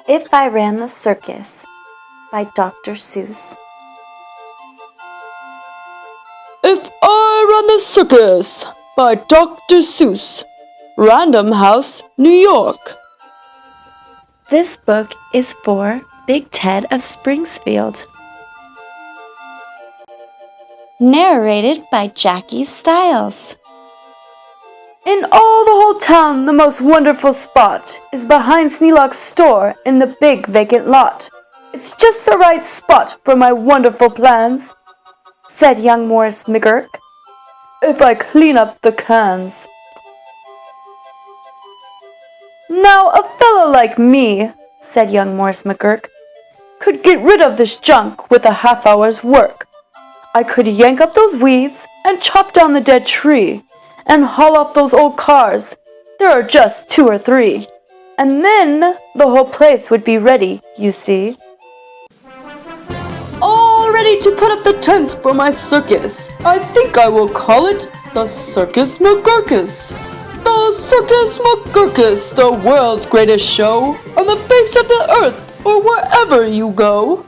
If I Ran the Circus by Dr. Seuss. If I Ran the Circus by Dr. Seuss. Random House, New York. This book is for Big Ted of Springfield. Narrated by Jackie Stiles. In all the whole town, the most wonderful spot is behind Sneelock's store in the big vacant lot. It's just the right spot for my wonderful plans, said young Morris McGurk, if I clean up the cans. Now a fellow like me, said young Morris McGurk, could get rid of this junk with a half-hour's work. I could yank up those weeds and chop down the dead tree and haul off those old cars. There are just 2 or 3. And then the whole place would be ready, you see. All ready to put up the tents for my circus. I think I will call it the Circus McGurkus. The Circus McGurkus, the world's greatest show on the face of the earth or wherever you go.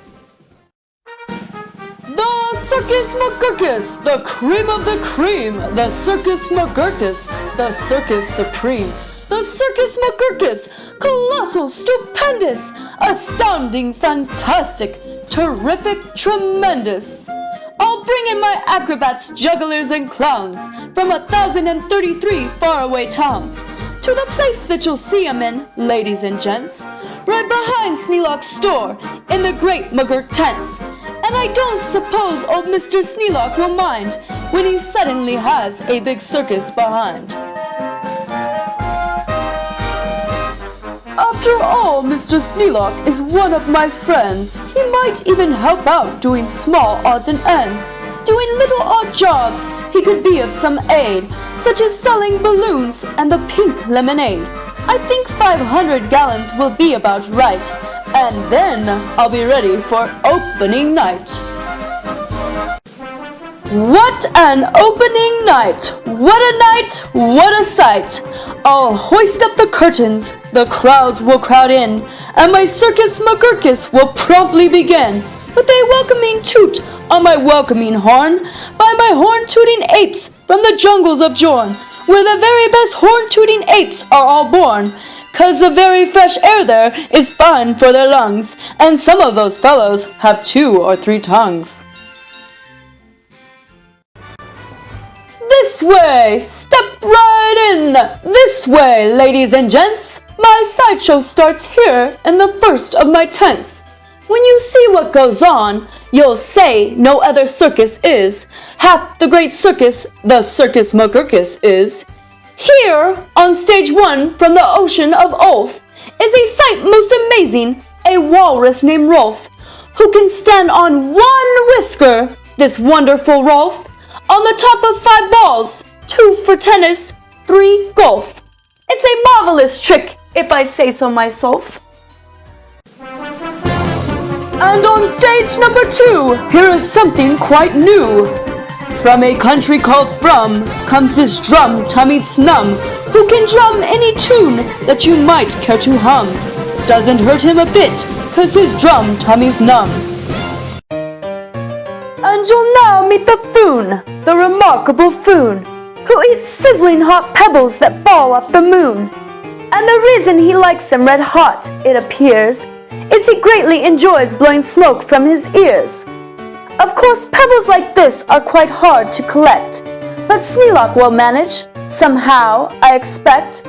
The Circus McGurkus, the cream of the cream. The Circus McGurkus, the circus supreme. The Circus McGurkus, colossal, stupendous, astounding, fantastic, terrific, tremendous. I'll bring in my acrobats, jugglers, and clowns from 1,033 faraway towns to the place that you'll see 'em in, ladies and gents, right behind Sneelock's store in the great McGurk tents. And I don't suppose old Mr. Sneelock will mind when he suddenly has a big circus behind. After all, Mr. Sneelock is one of my friends. He might even help out doing small odds and ends. Doing little odd jobs he could be of some aid, such as selling balloons and the pink lemonade. I think 500 gallons will be about right. And then I'll be ready for opening night. What an opening night! What a night! What a sight! I'll hoist up the curtains, the crowds will crowd in, and my Circus McGurkus will promptly begin with a welcoming toot on my welcoming horn by my horn-tooting apes from the jungles of Jorn, where the very best horn-tooting apes are all born. 'Cause the very fresh air there is fine for their lungs, and some of those fellows have 2 or 3 tongues. This way! Step right in! This way, ladies and gents! My sideshow starts here in the first of my tents. When you see what goes on, you'll say no other circus is half the great circus the Circus McGurkus is. Here, on stage 1 from the ocean of Ulf, is a sight most amazing, a walrus named Rolf, who can stand on 1 whisker, this wonderful Rolf, on the top of 5 balls, 2 for tennis, 3 golf. It's a marvelous trick, if I say so myself. And on stage number 2, here is something quite new. From a country called From comes this drum-tummied snum, who can drum any tune that you might care to hum. Doesn't hurt him a bit, 'cause his drum-tummy's numb. And you'll now meet the Foon, the remarkable Foon, who eats sizzling hot pebbles that fall off the moon. And the reason he likes them red hot, it appears, is he greatly enjoys blowing smoke from his ears. Of course, pebbles like this are quite hard to collect, but Sneelock will manage, somehow, I expect.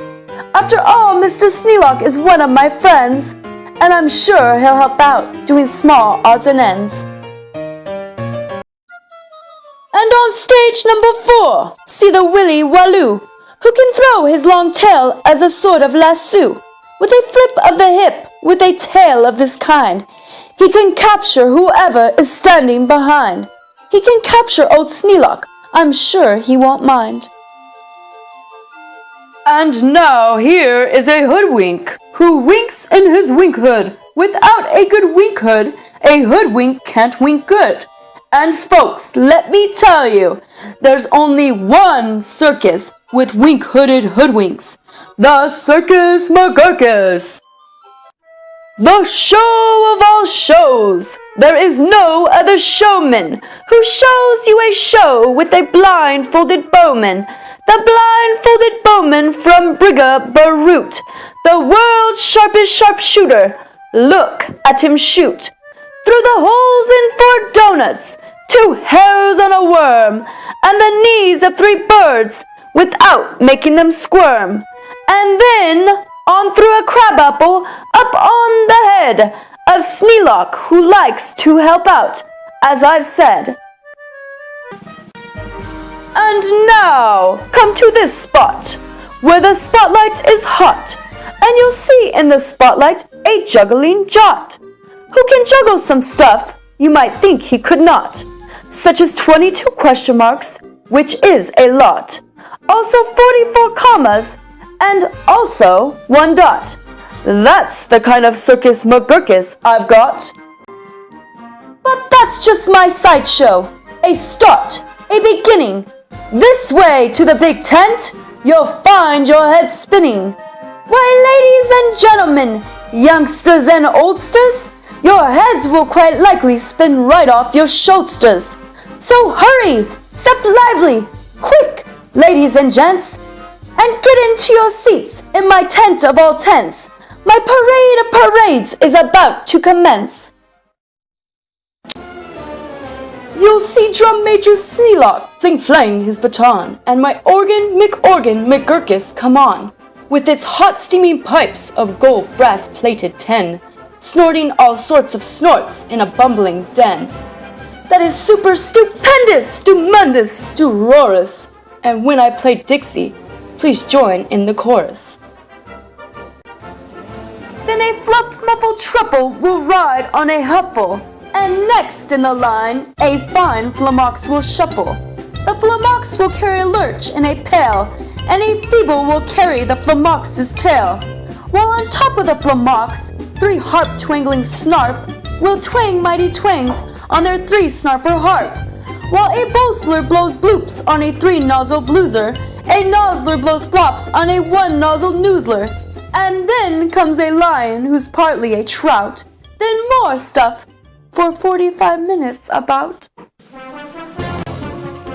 After all, Mr. Sneelock is one of my friends, and I'm sure he'll help out doing small odds and ends. And on stage number 4, see the Willy Waloo, who can throw his long tail as a sort of lasso. With a flip of the hip, with a tail of this kind, he can capture whoever is standing behind. He can capture old Sneelock. I'm sure he won't mind. And now here is a hoodwink who winks in his wink hood. Without a good wink hood, a hoodwink can't wink good. And folks, let me tell you, there's only one circus with wink-hooded hoodwinks. The Circus McGurkus. The show of all shows! There is no other showman who shows you a show with a blindfolded bowman. The blindfolded bowman from Brigga Barut, the world's sharpest sharpshooter. Look at him shoot. Through the holes in 4 donuts, 2 hairs on a worm, and the knees of 3 birds, without making them squirm. And then on through a crabapple, up on the head of Sneelock, who likes to help out, as I've said. And now come to this spot, where the spotlight is hot, and you'll see in the spotlight a juggling jot, who can juggle some stuff you might think he could not, such as 22 question marks, which is a lot, also 44 commas, and also 1 dot. That's the kind of circus McGurkus I've got. But that's just my sideshow, a start, a beginning. This way to the big tent, you'll find your head spinning. Why, ladies and gentlemen, youngsters and oldsters, your heads will quite likely spin right off your shoulders. So hurry, step lively, quick, ladies and gents, and get into your seats in my tent of all tents. My parade of parades is about to commence. You'll see Drum Major Sneelock fling-flang his baton, and my organ McGurkus come on, with its hot steaming pipes of gold brass-plated tin, snorting all sorts of snorts in a bumbling den. That is super stupendous, stumendous, sturorous, and when I play Dixie, please join in the chorus. Then a fluff muffled truffle will ride on a huffle, and next in the line a fine flamox will shuffle. The flamox will carry a lurch in a pail, and a feeble will carry the flamox's tail. While on top of the flamox, 3 harp-twangling snarp will twang mighty twangs on their 3-snarper harp. While a bowsler blows bloops on a 3-nozzle blueser, a nozzler blows flops on a 1-nozzle noozler, and then comes a lion who's partly a trout, then more stuff for 45 minutes about.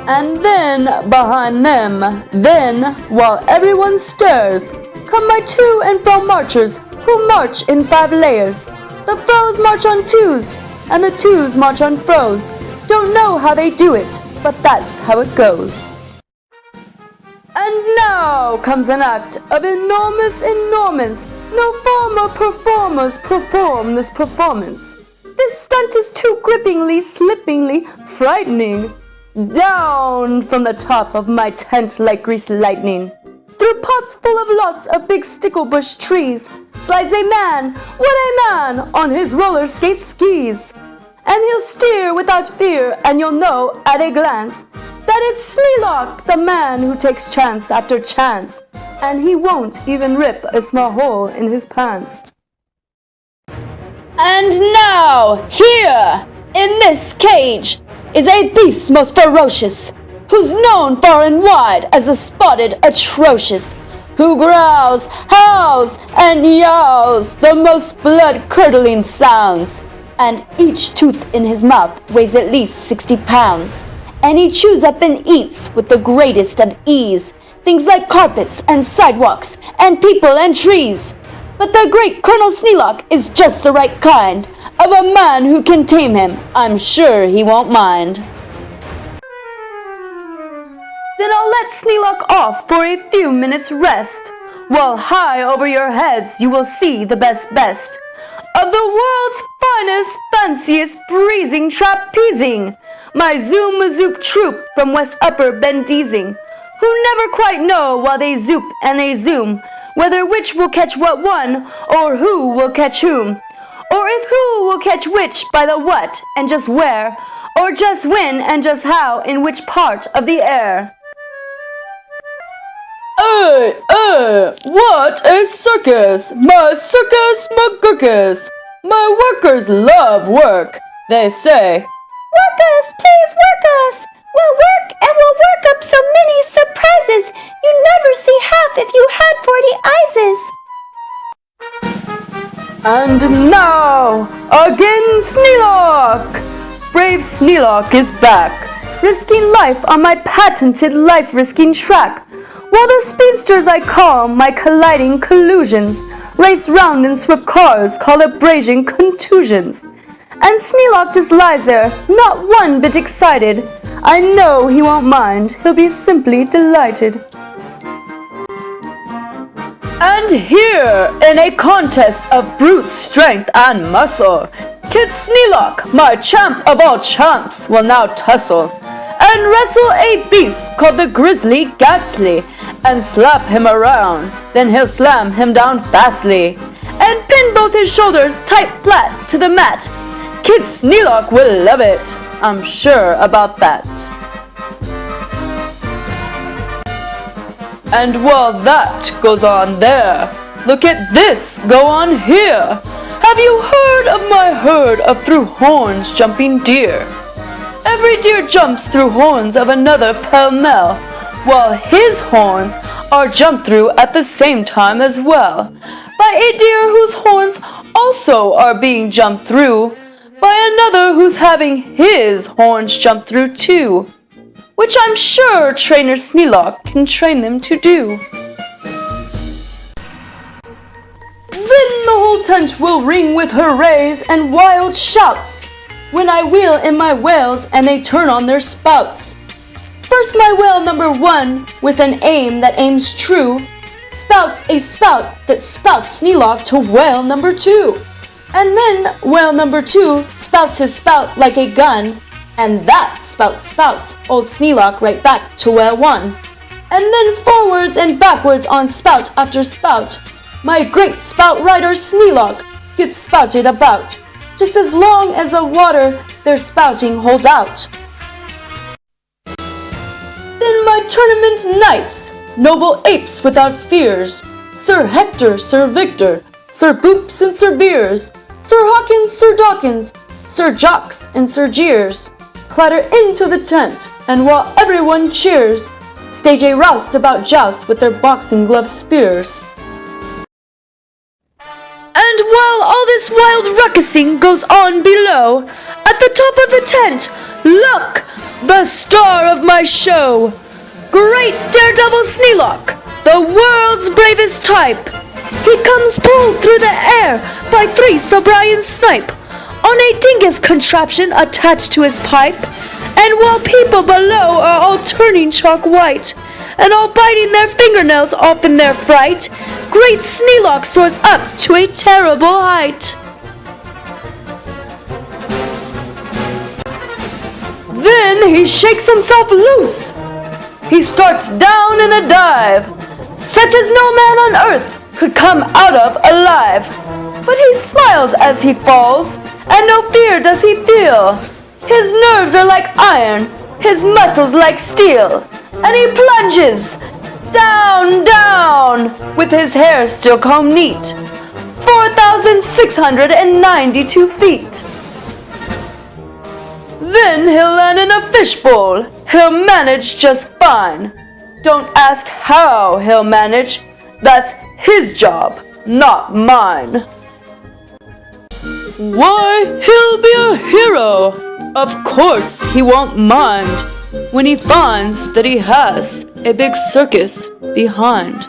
And then, behind them, then, while everyone stares, come my to and fro marchers, who march in 5 layers. The fros march on 2s, and the 2s march on fros. Don't know how they do it, but that's how it goes. And now comes an act of enormous enormance. No former performers perform this performance. This stunt is too grippingly, slippingly frightening. Down from the top of my tent like greased lightning, through pots full of lots of big sticklebush trees, slides a man, what a man, on his roller skate skis. And he'll steer without fear, and you'll know at a glance that it's Sneelock, the man who takes chance after chance, and he won't even rip a small hole in his pants. And now, here, in this cage, is a beast most ferocious, who's known far and wide as the spotted atrocious, who growls, howls, and yowls the most blood-curdling sounds, and each tooth in his mouth weighs at least 60 pounds, and he chews up and eats with the greatest of ease things like carpets and sidewalks and people and trees. But the great Colonel Sneelock is just the right kind of a man who can tame him. I'm sure he won't mind. Then I'll let Sneelock off for a few minutes' rest, while high over your heads you will see the best of the world's finest, fanciest, breezing trapezing, my Zoom-a-Zoop troop from West Upper Bendeezing, who never quite know while they zoop and they zoom, whether which will catch what one, or who will catch whom, or if who will catch which by the what and just where, or just when and just how in which part of the air. What a circus! My circus McGurkus! My workers love work, they say. Work us, please work us! We'll work and we'll work up so many surprises you'd never see half if you had 40 eyes. And now, again Sneelock! Brave Sneelock is back, risking life on my patented life-risking track, while the speedsters I call my colliding collusions race round in swift cars called abrasion contusions. And Sneelock just lies there, not one bit excited. I know he won't mind, he'll be simply delighted. And here, in a contest of brute strength and muscle, Kid Sneelock, my champ of all champs, will now tussle and wrestle a beast called the Grizzly Gatsly, and slap him around, then he'll slam him down fastly, and pin both his shoulders tight flat to the mat. Kid Sneelock will love it, I'm sure about that. And while that goes on there, look at this go on here. Have you heard of my herd of through horns jumping deer? Every deer jumps through horns of another pell-mell, while his horns are jumped through at the same time as well, by a deer whose horns also are being jumped through, by another who's having his horns jumped through too, which I'm sure Trainer Sneelock can train them to do. Then the whole tent will ring with hoorays and wild shouts, when I wheel in my whales and they turn on their spouts. First my whale number 1, with an aim that aims true, spouts a spout that spouts Sneelock to whale number 2. And then whale number 2 spouts his spout like a gun, and that spouts old Sneelock right back to whale 1. And then forwards and backwards on spout after spout, my great spout rider Sneelock gets spouted about, just as long as the water their spouting holds out. Then my tournament knights, noble apes without fears, Sir Hector, Sir Victor, Sir Boops and Sir Beers, Sir Hawkins, Sir Dawkins, Sir Jocks and Sir Jeers, clatter into the tent, and while everyone cheers, stage a roust about joust with their boxing glove spears. And while all this wild ruckusing goes on below, at the top of the tent, look, the star of my show, great daredevil Sneelock, the world's bravest type. He comes pulled through the air by 3 Sobrian snipe, on a dingus contraption attached to his pipe, and while people below are all turning chalk white, and all biting their fingernails off in their fright, great Sneelock soars up to a terrible height. Then he shakes himself loose. He starts down in a dive, such as no man on earth could come out of alive. But he smiles as he falls, and no fear does he feel. His nerves are like iron, his muscles like steel, and he plunges down, down, with his hair still combed neat, 4,692 feet. Then he'll land in a fishbowl, he'll manage just fine. Don't ask how he'll manage, that's his job, not mine. Why, he'll be a hero, of course he won't mind, when he finds that he has a big circus behind.